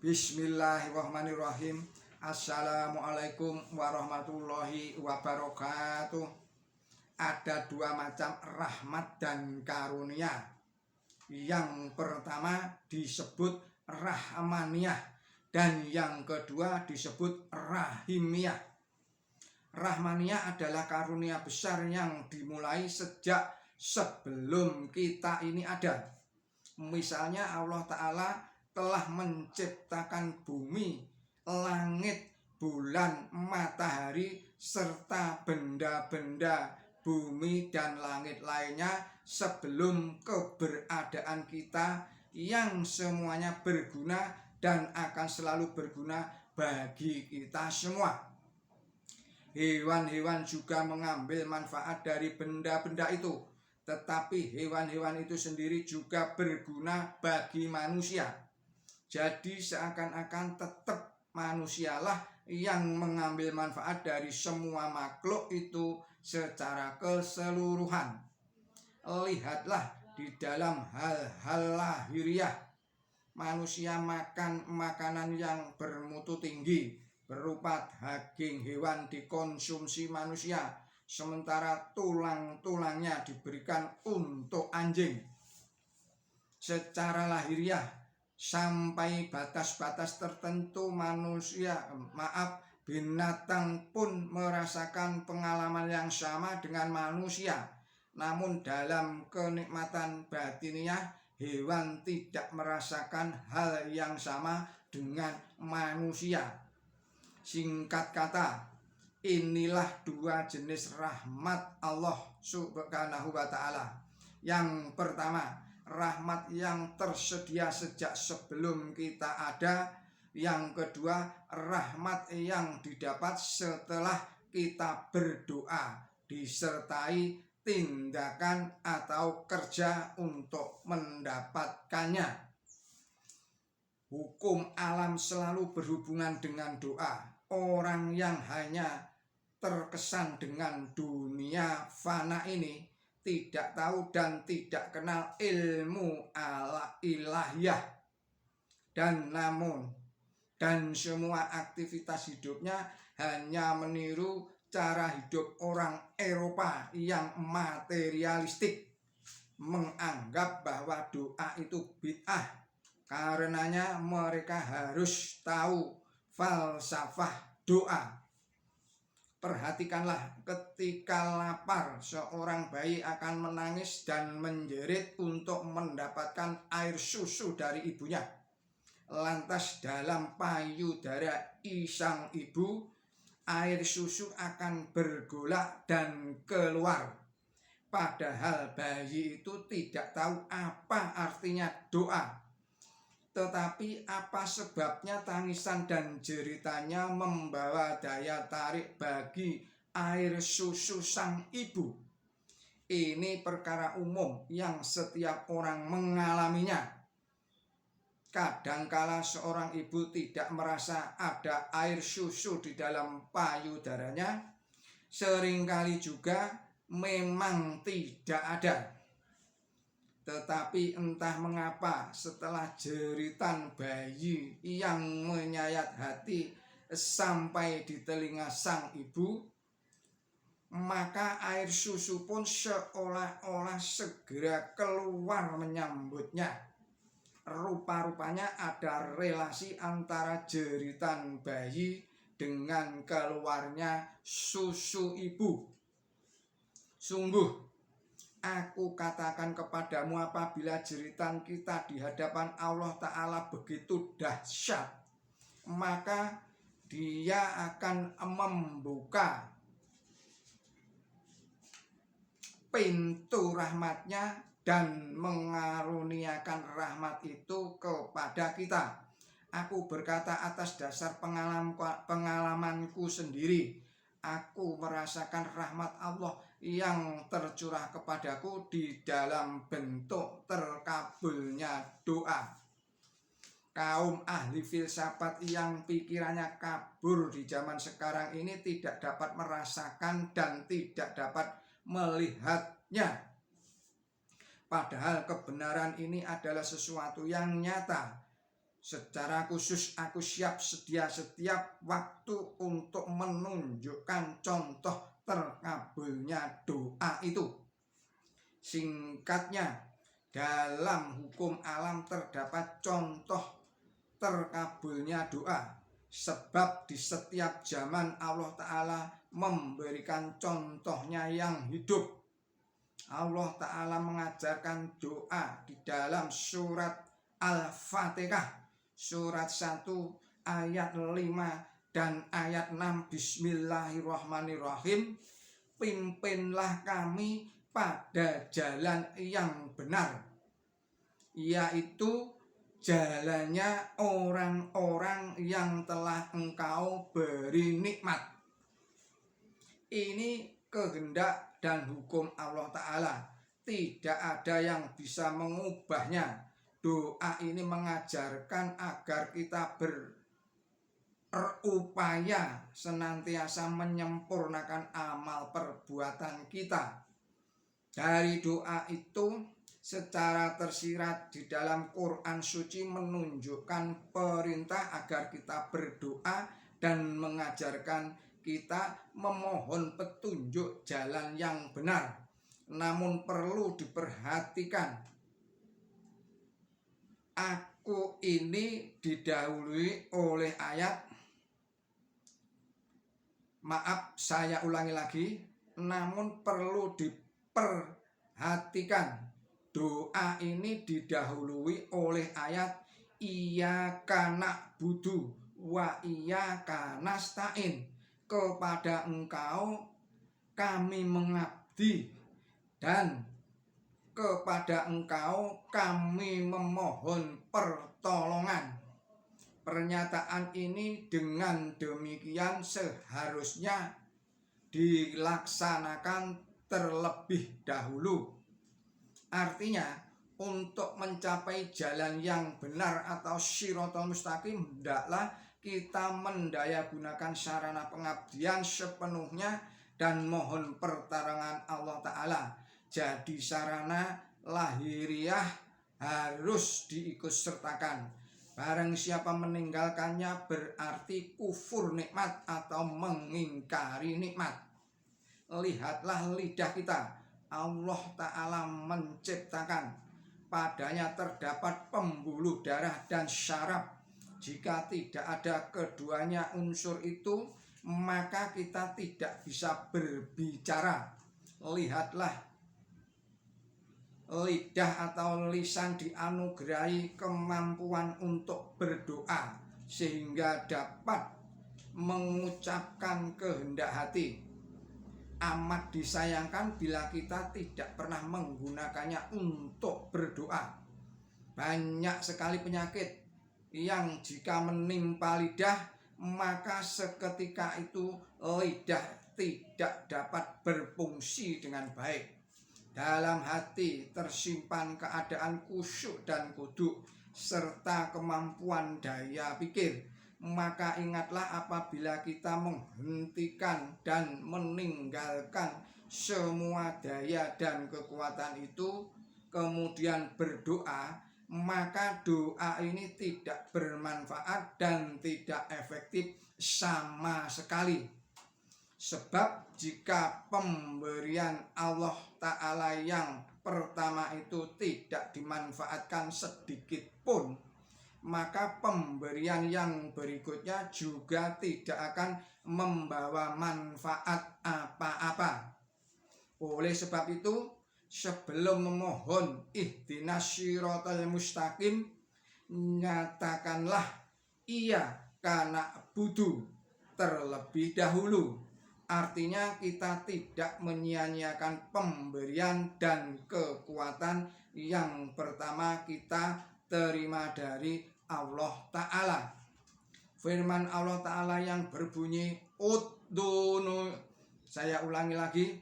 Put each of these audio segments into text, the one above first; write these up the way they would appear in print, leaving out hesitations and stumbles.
Bismillahirrahmanirrahim. Assalamualaikum warahmatullahi wabarakatuh. Ada dua macam rahmat dan karunia. Yang pertama disebut rahmaniyah dan yang kedua disebut rahimiyah. Rahmaniyah adalah karunia besar yang dimulai sejak sebelum kita ini ada. Misalnya Allah Ta'ala telah menciptakan bumi, langit, bulan, matahari, serta benda-benda bumi dan langit lainnya sebelum keberadaan kita yang semuanya berguna dan akan selalu berguna bagi kita semua. Hewan-hewan juga mengambil manfaat dari benda-benda itu, tetapi hewan-hewan itu sendiri juga berguna bagi manusia. Jadi seakan-akan tetap manusialah yang mengambil manfaat dari semua makhluk itu secara keseluruhan. Lihatlah di dalam hal-hal lahiriah, manusia makan makanan yang bermutu tinggi berupa daging hewan dikonsumsi manusia, sementara tulang-tulangnya diberikan untuk anjing. Secara lahiriah sampai batas-batas tertentu binatang pun merasakan pengalaman yang sama dengan manusia. Namun dalam kenikmatan batiniah, hewan tidak merasakan hal yang sama dengan manusia. Singkat kata, inilah dua jenis rahmat Allah Subhanahu wa Ta'ala. Yang pertama, rahmat yang tersedia sejak sebelum kita ada. Yang kedua, rahmat yang didapat setelah kita berdoa disertai tindakan atau kerja untuk mendapatkannya. Hukum alam selalu berhubungan dengan doa. Orang yang hanya terkesan dengan dunia fana ini tidak tahu dan tidak kenal ilmu ilahiyah, dan semua aktivitas hidupnya hanya meniru cara hidup orang Eropa yang materialistik, menganggap bahwa doa itu bid'ah. Karenanya mereka harus tahu falsafah doa. Perhatikanlah, ketika lapar, seorang bayi akan menangis dan menjerit untuk mendapatkan air susu dari ibunya. Lantas dalam payudara sang ibu, air susu akan bergolak dan keluar. Padahal bayi itu tidak tahu apa artinya doa. Tetapi apa sebabnya tangisan dan jeritanya membawa daya tarik bagi air susu sang ibu? Ini perkara umum yang setiap orang mengalaminya. Kadangkala seorang ibu tidak merasa ada air susu di dalam payudaranya. Seringkali juga memang tidak ada. Tetapi entah mengapa setelah jeritan bayi yang menyayat hati sampai di telinga sang ibu, maka air susu pun seolah-olah segera keluar menyambutnya. Rupa-rupanya ada relasi antara jeritan bayi dengan keluarnya susu ibu. Sungguh, aku katakan kepadamu, apabila jeritan kita di hadapan Allah Ta'ala begitu dahsyat, maka Dia akan membuka pintu rahmatnya dan mengaruniakan rahmat itu kepada kita. Aku berkata atas dasar pengalamanku sendiri. Aku merasakan rahmat Allah yang tercurah kepadaku di dalam bentuk terkabulnya doa. Kaum ahli filsafat yang pikirannya kabur di zaman sekarang ini tidak dapat merasakan dan tidak dapat melihatnya. Padahal kebenaran ini adalah sesuatu yang nyata. Secara khusus aku siap sedia setiap waktu untuk menunjukkan contoh terkabulnya doa itu. Singkatnya, dalam hukum alam terdapat contoh terkabulnya doa. Sebab di setiap zaman Allah Ta'ala memberikan contohnya yang hidup. Allah Ta'ala mengajarkan doa di dalam surat Al-Fatihah. Surat 1 ayat 5 dan ayat 6. Bismillahirrahmanirrahim. Pimpinlah kami pada jalan yang benar, yaitu jalannya orang-orang yang telah Engkau beri nikmat. Ini kehendak dan hukum Allah Ta'ala. Tidak ada yang bisa mengubahnya. Doa ini mengajarkan agar kita berupaya senantiasa menyempurnakan amal perbuatan kita. Dari doa itu secara tersirat di dalam Quran suci menunjukkan perintah agar kita berdoa dan mengajarkan kita memohon petunjuk jalan yang benar. Namun perlu diperhatikan, aku ini didahului oleh ayat, maaf saya ulangi lagi, namun perlu diperhatikan, doa ini didahului oleh ayat iyyaka na'budu wa iyyaka nasta'in. Kepada Engkau kami mengabdi dan kepada Engkau kami memohon pertolongan. Pernyataan ini dengan demikian seharusnya dilaksanakan terlebih dahulu. Artinya, untuk mencapai jalan yang benar atau shiratal mustaqim, hendaklah kita mendayagunakan sarana pengabdian sepenuhnya dan mohon pertolongan Allah Ta'ala. Jadi sarana lahiriah harus diikutsertakan. Barang siapa meninggalkannya berarti kufur nikmat atau mengingkari nikmat. Lihatlah lidah kita. Allah Ta'ala menciptakan, padanya terdapat pembuluh darah dan syaraf. Jika tidak ada keduanya unsur itu, maka kita tidak bisa berbicara. Lihatlah lidah atau lisan dianugerahi kemampuan untuk berdoa sehingga dapat mengucapkan kehendak hati. Amat disayangkan bila kita tidak pernah menggunakannya untuk berdoa. Banyak sekali penyakit yang jika menimpa lidah, maka seketika itu lidah tidak dapat berfungsi dengan baik. Dalam hati tersimpan keadaan khusyuk dan kuduk serta kemampuan daya pikir. Maka ingatlah, apabila kita menghentikan dan meninggalkan semua daya dan kekuatan itu, kemudian berdoa, maka doa ini tidak bermanfaat dan tidak efektif sama sekali. Sebab jika pemberian Allah Ta'ala yang pertama itu tidak dimanfaatkan sedikit pun, maka pemberian yang berikutnya juga tidak akan membawa manfaat apa-apa. Oleh sebab itu, sebelum memohon ihdinas syiratal mustaqim, nyatakanlah iyyaka na'budu terlebih dahulu. Artinya kita tidak menyia-nyiakan pemberian dan kekuatan yang pertama kita terima dari Allah Ta'ala. Firman Allah Ta'ala yang berbunyi ud'uni, saya ulangi lagi,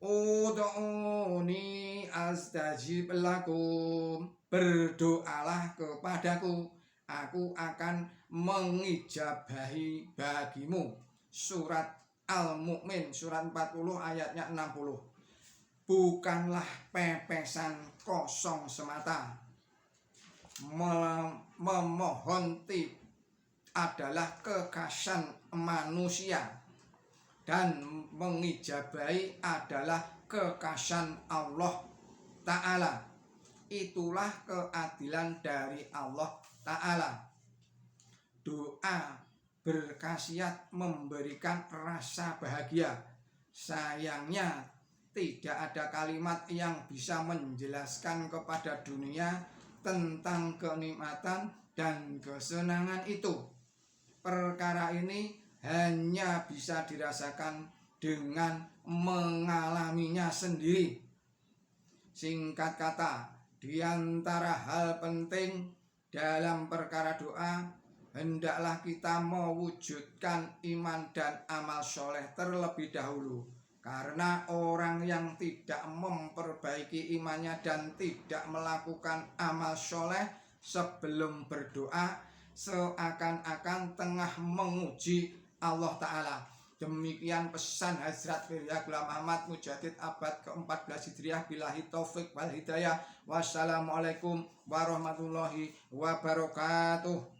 ud'uni astajib lakum, berdoalah kepadaku, aku akan mengijabahi bagimu. Surat Al-Mu'min surat 40 ayatnya 60. Bukanlah pepesan kosong semata. memohon adalah kekasan manusia dan mengijabahi adalah kekasan Allah Ta'ala. Itulah keadilan dari Allah Ta'ala. Doa berkhasiat memberikan rasa bahagia. Sayangnya tidak ada kalimat yang bisa menjelaskan kepada dunia tentang kenikmatan dan kesenangan itu. Perkara ini hanya bisa dirasakan dengan mengalaminya sendiri. Singkat kata, di antara hal penting dalam perkara doa, hendaklah kita mewujudkan iman dan amal soleh terlebih dahulu. Karena orang yang tidak memperbaiki imannya dan tidak melakukan amal soleh sebelum berdoa, seakan-akan tengah menguji Allah Ta'ala. Demikian pesan Hazrat Mirza Ghulam Ahmad Mujaddid abad ke-14 Hijriah. Billahi taufik wal hidayah. Wassalamualaikum warahmatullahi wabarakatuh.